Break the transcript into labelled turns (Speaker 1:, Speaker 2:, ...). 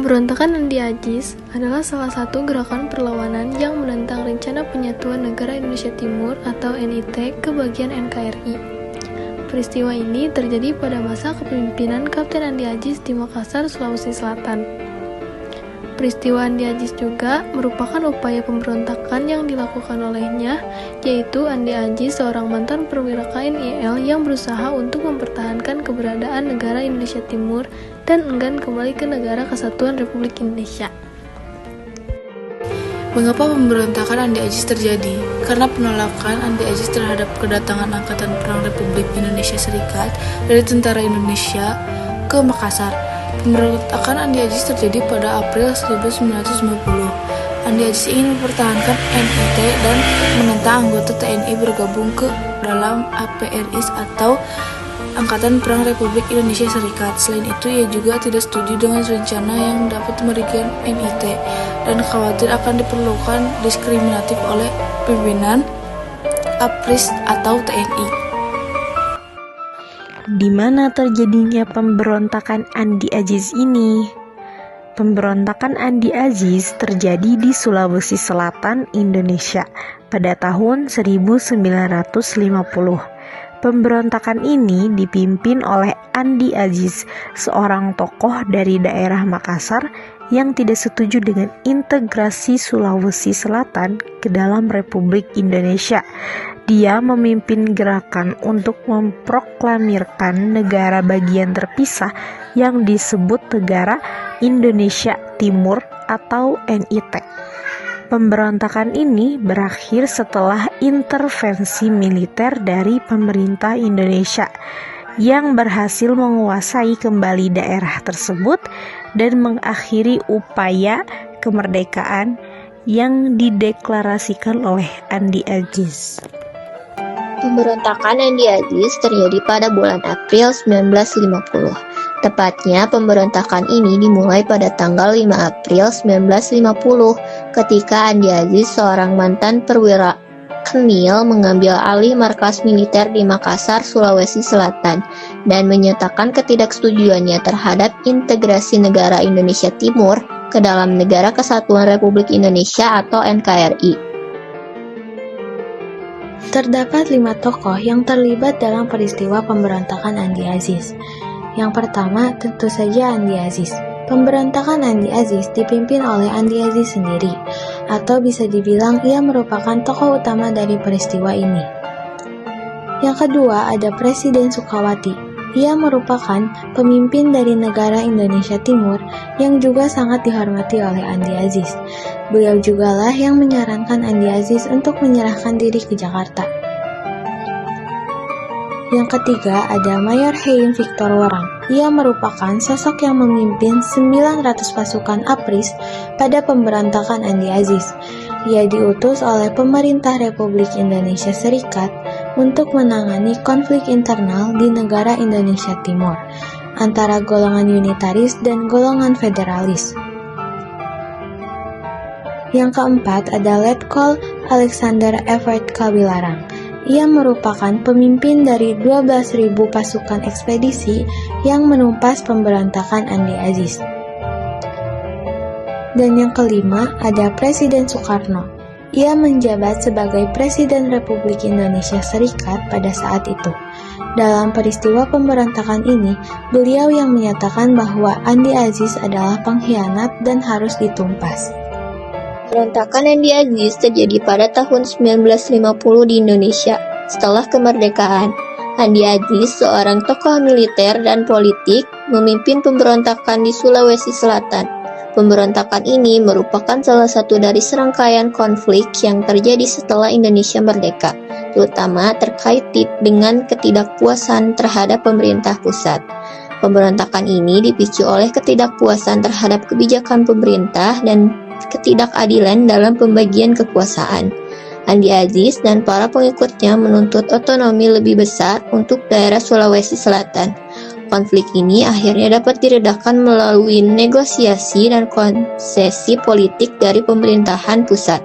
Speaker 1: Pemberontakan Andi Agis adalah salah satu gerakan perlawanan yang menentang Rencana Penyatuan Negara Indonesia Timur atau NIT ke bagian NKRI. Peristiwa ini terjadi pada masa kepemimpinan Kapten Andi Agis di Makassar, Sulawesi Selatan. Peristiwa Andi Agis juga merupakan upaya pemberontakan yang dilakukan olehnya, yaitu Andi Agis, seorang mantan perwira KNIL yang berusaha untuk mempertahankan keberadaan negara Indonesia Timur dan enggan kembali ke negara Kesatuan Republik Indonesia.
Speaker 2: Mengapa pemberontakan Andi Agis terjadi? Karena penolakan Andi Agis terhadap kedatangan Angkatan Perang Republik Indonesia Serikat dari Tentara Indonesia ke Makassar. Pemberontakan Andi Agis terjadi pada April 1950. Andi Agis ingin mempertahankan NIT dan menentang anggota TNI bergabung ke dalam APRIS atau Angkatan Perang Republik Indonesia Serikat. Selain itu, ia juga tidak setuju dengan rencana yang dapat merugikan NIT dan khawatir akan diperlukan diskriminatif oleh pimpinan APRIS atau TNI.
Speaker 3: Di mana terjadinya pemberontakan Andi Agis ini? Pemberontakan Andi Agis terjadi di Sulawesi Selatan, Indonesia pada tahun 1950. Pemberontakan ini dipimpin oleh Andi Agis, seorang tokoh dari daerah Makassar yang tidak setuju dengan integrasi Sulawesi Selatan ke dalam Republik Indonesia. Dia memimpin gerakan untuk memproklamirkan negara bagian terpisah yang disebut Negara Indonesia Timur atau NIT. Pemberontakan ini berakhir setelah intervensi militer dari pemerintah Indonesia yang berhasil menguasai kembali daerah tersebut dan mengakhiri upaya kemerdekaan yang dideklarasikan oleh Andi Agis.
Speaker 4: Pemberontakan Andi Agis terjadi pada bulan April 1950. Tepatnya, pemberontakan ini dimulai pada tanggal 5 April 1950 ketika Andi Agis, seorang mantan perwira KNIL, mengambil alih markas militer di Makassar, Sulawesi Selatan dan menyatakan ketidaksetujuannya terhadap integrasi negara Indonesia Timur ke dalam Negara Kesatuan Republik Indonesia atau NKRI.
Speaker 5: Terdapat 5 tokoh yang terlibat dalam peristiwa pemberontakan Andi Agis. Yang pertama tentu saja Andi Agis. Pemberontakan Andi Agis dipimpin oleh Andi Agis sendiri, atau bisa dibilang ia merupakan tokoh utama dari peristiwa ini. Yang kedua ada Presiden Sukawati. Ia merupakan pemimpin dari negara Indonesia Timur yang juga sangat dihormati oleh Andi Agis. Beliau jugalah yang menyarankan Andi Agis untuk menyerahkan diri ke Jakarta. Yang ketiga ada Mayor Hein Victor Worang. Ia merupakan sosok yang memimpin 900 pasukan APRIS pada pemberontakan Andi Agis. Ia diutus oleh pemerintah Republik Indonesia Serikat untuk menangani konflik internal di negara Indonesia Timur antara golongan unitaris dan golongan federalis. Yang keempat ada Letkol Alexander Everett Kawilarang. Ia merupakan pemimpin dari 12.000 pasukan ekspedisi yang menumpas pemberontakan Andi Agis. Dan yang kelima ada Presiden Soekarno. Ia menjabat sebagai Presiden Republik Indonesia Serikat pada saat itu. Dalam peristiwa pemberontakan ini, beliau yang menyatakan bahwa Andi Agis adalah pengkhianat dan harus ditumpas.
Speaker 4: Pemberontakan Andi Agis terjadi pada tahun 1950 di Indonesia. Setelah kemerdekaan, Andi Agis, seorang tokoh militer dan politik, memimpin pemberontakan di Sulawesi Selatan. Pemberontakan ini merupakan salah satu dari serangkaian konflik yang terjadi setelah Indonesia merdeka, terutama terkait dengan ketidakpuasan terhadap pemerintah pusat. Pemberontakan ini dipicu oleh ketidakpuasan terhadap kebijakan pemerintah dan ketidakadilan dalam pembagian kekuasaan. Andi Agis dan para pengikutnya menuntut otonomi lebih besar untuk daerah Sulawesi Selatan. Konflik ini akhirnya dapat diredakan melalui negosiasi dan konsesi politik dari pemerintahan pusat.